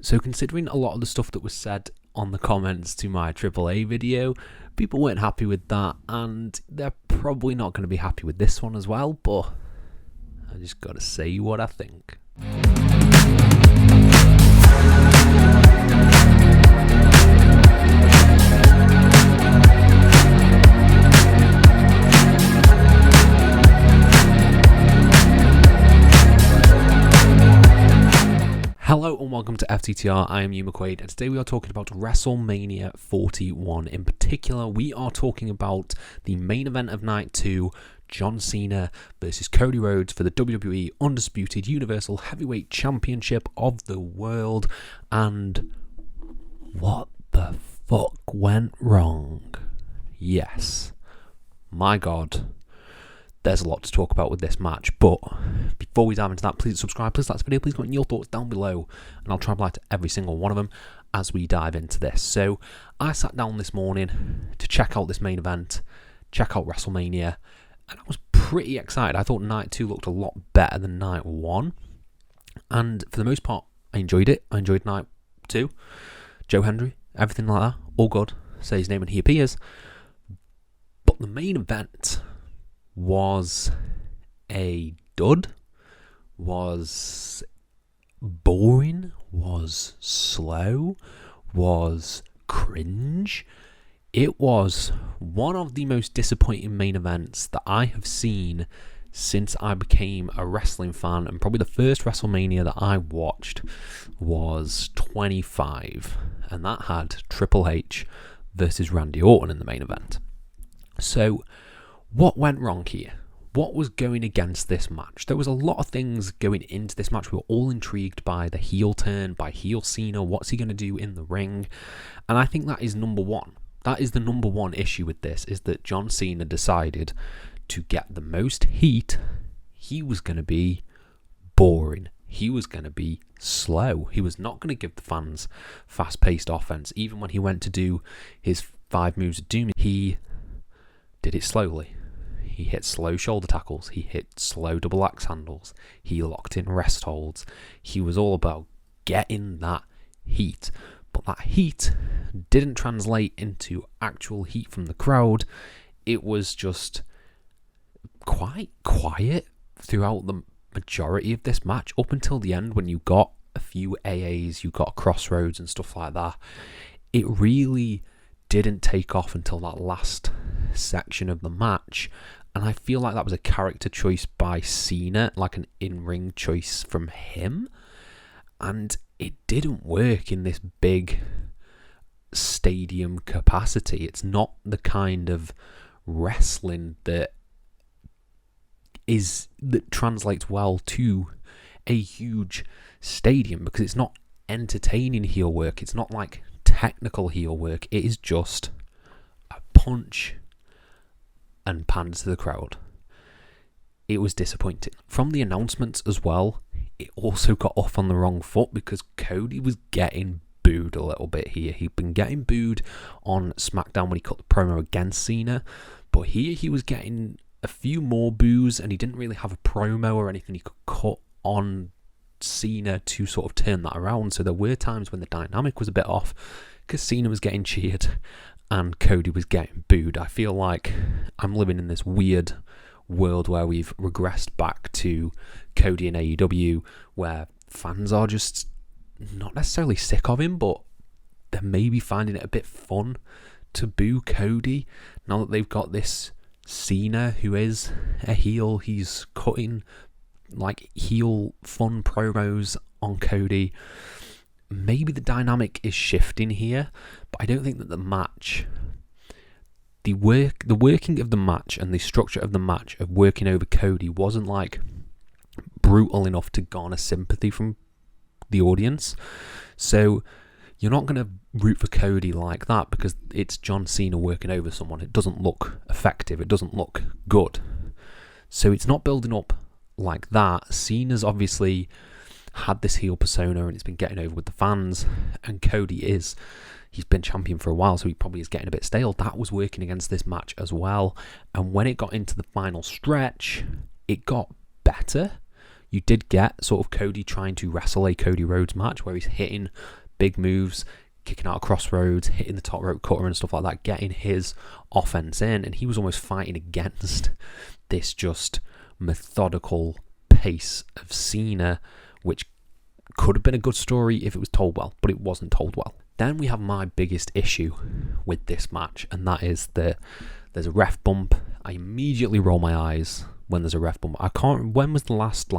So considering a lot of the stuff that was said on the comments to my AAA video, people weren't happy with that, and they're probably not going to be happy with this one as well, but I just got to say what I think. Hello and welcome to FTTR, I am Hugh McQuaid, and today we are talking about WrestleMania 41. In particular, we are talking about the main event of Night 2, John Cena versus Cody Rhodes for the WWE Undisputed Universal Heavyweight Championship of the world. And what the fuck went wrong? Yes, my God. There's a lot to talk about with this match, but before we dive into that, please subscribe, please like this video, please comment your thoughts down below, and I'll try and reply to every single one of them as we dive into this. So, I sat down this morning to check out this main event, check out WrestleMania, and I was pretty excited. I thought Night 2 looked a lot better than Night 1, and for the most part, I enjoyed it. I enjoyed Night 2, Joe Hendry, everything like that, all good, say his name and he appears, but the main event was a dud, was boring, was slow, was cringe. It was one of the most disappointing main events that I have seen since I became a wrestling fan, and probably the first WrestleMania that I watched was 25, and that had Triple H versus Randy Orton in the main event. So what went wrong here? What was going against this match? There was a lot of things going into this match. We were all intrigued by the heel turn, by heel Cena. What's he going to do in the ring? And I think that is number one. That is the number one issue with this, is that John Cena decided to get the most heat. He was going to be boring. He was going to be slow. He was not going to give the fans fast-paced offense. Even when he went to do his 5 moves of doom, he did it slowly. He hit slow shoulder tackles. He hit slow double axe handles. He locked in rest holds. He was all about getting that heat. But that heat didn't translate into actual heat from the crowd. It was just quite quiet throughout the majority of this match, up until the end when you got a few AAs, you got Crossroads and stuff like that. It really didn't take off until that last section of the match, and I feel like that was a character choice by Cena, like an in-ring choice from him, and it didn't work in this big stadium capacity. It's not the kind of wrestling that translates well to a huge stadium, because it's not entertaining heel work. It's not like technical heel work. It is just a punch and pander to the crowd. It was disappointing. From the announcements as well, it also got off on the wrong foot, because Cody was getting booed a little bit here. He'd been getting booed on SmackDown when he cut the promo against Cena, but here he was getting a few more boos, and he didn't really have a promo or anything he could cut on Cena to sort of turn that around. So there were times when the dynamic was a bit off, because Cena was getting cheered and Cody was getting booed. I feel like I'm living in this weird world where we've regressed back to Cody and AEW, where fans are just not necessarily sick of him, but they're maybe finding it a bit fun to boo Cody now that they've got this Cena who is a heel. He's cutting like heel fun promos on Cody. Maybe the dynamic is shifting here, but I don't think that the match, the working of the match and the structure of the match of working over Cody wasn't like brutal enough to garner sympathy from the audience. So you're not going to root for Cody like that, because it's John Cena working over someone. It doesn't look effective. It doesn't look good. So it's not building up like that. Cena's obviously had this heel persona and it's been getting over with the fans, and he's been champion for a while, so he probably is getting a bit stale. That was working against this match as well, and when it got into the final stretch, it got better. You did get sort of Cody trying to wrestle a Cody Rhodes match where he's hitting big moves, kicking out of crossroads, hitting the top rope cutter and stuff like that, getting his offense in, and he was almost fighting against this just methodical pace of Cena, which could have been a good story if it was told well, but it wasn't told well. Then we have my biggest issue with this match, and that is that there's a ref bump. I immediately roll my eyes when there's a ref bump. When was the last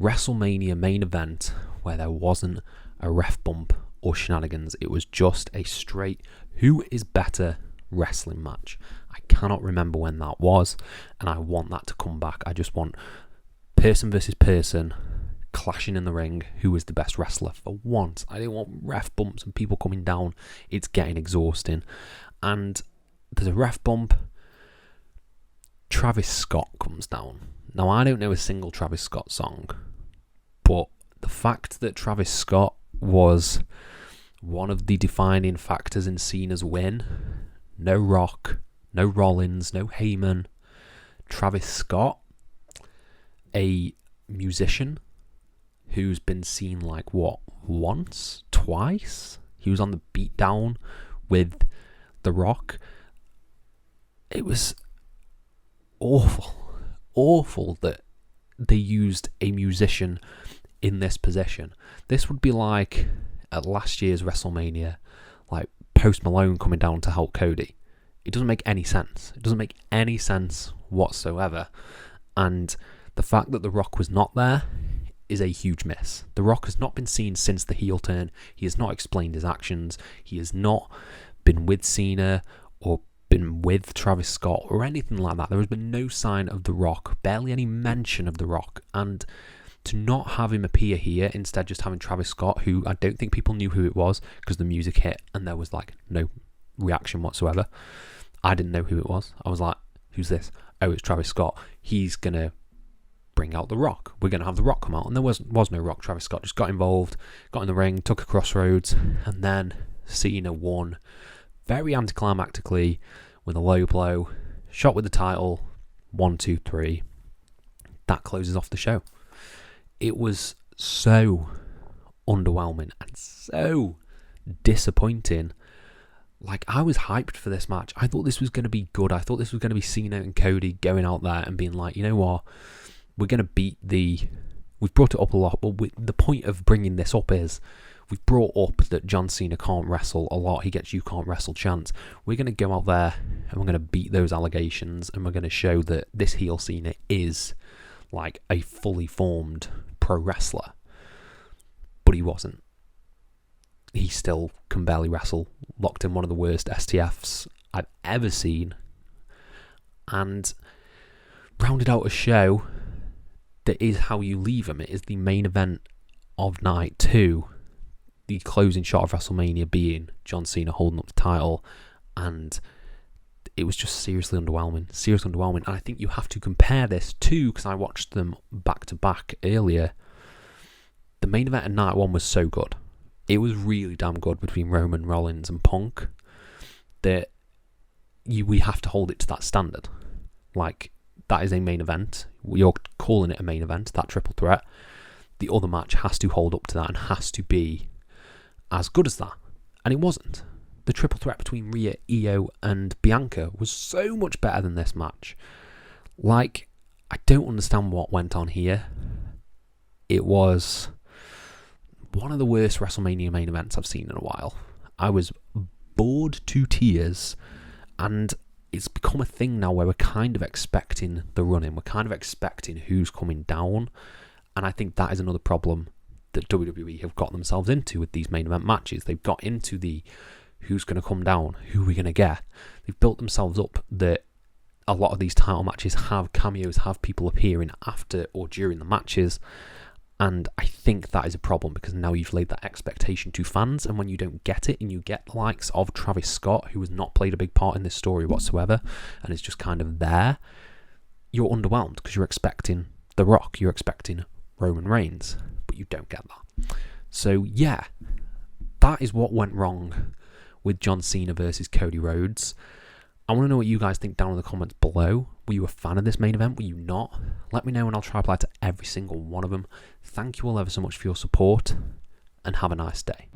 WrestleMania main event where there wasn't a ref bump or shenanigans? It was just a straight who is better wrestling match. I cannot remember when that was, and I want that to come back. I just want person versus person clashing in the ring. Who is the best wrestler for once? I don't want ref bumps and people coming down. It's getting exhausting. And there's a ref bump. Travis Scott comes down. Now, I don't know a single Travis Scott song, but the fact that Travis Scott was one of the defining factors in Cena's win, no Rock, no Rollins, no Heyman, Travis Scott, a musician who's been seen once, twice. He was on the beatdown with The Rock. It was awful that they used a musician in this position. This would be like at last year's WrestleMania, like Post Malone coming down to help Cody. It doesn't make any sense. It doesn't make any sense whatsoever. And the fact that The Rock was not there is a huge miss. The Rock has not been seen since the heel turn. He has not explained his actions. He has not been with Cena or been with Travis Scott or anything like that. There has been no sign of The Rock, barely any mention of The Rock. And to not have him appear here, instead just having Travis Scott, who I don't think people knew who it was because the music hit and there was no reaction whatsoever. I didn't know who it was. I was like, who's this? Oh, it's Travis Scott. He's going to bring out The Rock. We're going to have The Rock come out. And there was no Rock. Travis Scott just got involved, got in the ring, took a crossroads, and then Cena won very anticlimactically with a low blow, shot with the title, 1, 2, 3. That closes off the show. It was so underwhelming and so disappointing. I was hyped for this match. I thought this was going to be good. I thought this was going to be Cena and Cody going out there and being like, you know what, we're going to beat we've brought it up a lot, but the point of bringing this up is we've brought up that John Cena can't wrestle a lot. He gets you can't wrestle chance. We're going to go out there and we're going to beat those allegations, and we're going to show that this heel Cena is like a fully formed pro wrestler. But he wasn't. He still can barely wrestle. Locked in one of the worst STFs I've ever seen. And rounded out a show that is how you leave him. It is the main event of night 2. The closing shot of WrestleMania being John Cena holding up the title. And it was just seriously underwhelming. Seriously underwhelming. And I think you have to compare this to, because I watched them back to back earlier, the main event of night 1 was so good. It was really damn good between Roman, Rollins and Punk that we have to hold it to that standard. That is a main event. You're calling it a main event, that triple threat. The other match has to hold up to that and has to be as good as that. And it wasn't. The triple threat between Rhea, Io and Bianca was so much better than this match. I don't understand what went on here. It was one of the worst WrestleMania main events I've seen in a while. I was bored to tears, and it's become a thing now where we're kind of expecting the run-in. We're kind of expecting who's coming down, and I think that is another problem that WWE have got themselves into with these main event matches. They've got into the who's going to come down, who are we going to get. They've built themselves up that a lot of these title matches have cameos, have people appearing after or during the matches. And I think that is a problem because now you've laid that expectation to fans, and when you don't get it and you get the likes of Travis Scott, who has not played a big part in this story whatsoever and is just kind of there, you're underwhelmed because you're expecting The Rock, you're expecting Roman Reigns, but you don't get that. So yeah, that is what went wrong with John Cena versus Cody Rhodes. I want to know what you guys think down in the comments below. Were you a fan of this main event? Were you not? Let me know and I'll try to reply to every single one of them. Thank you all ever so much for your support and have a nice day.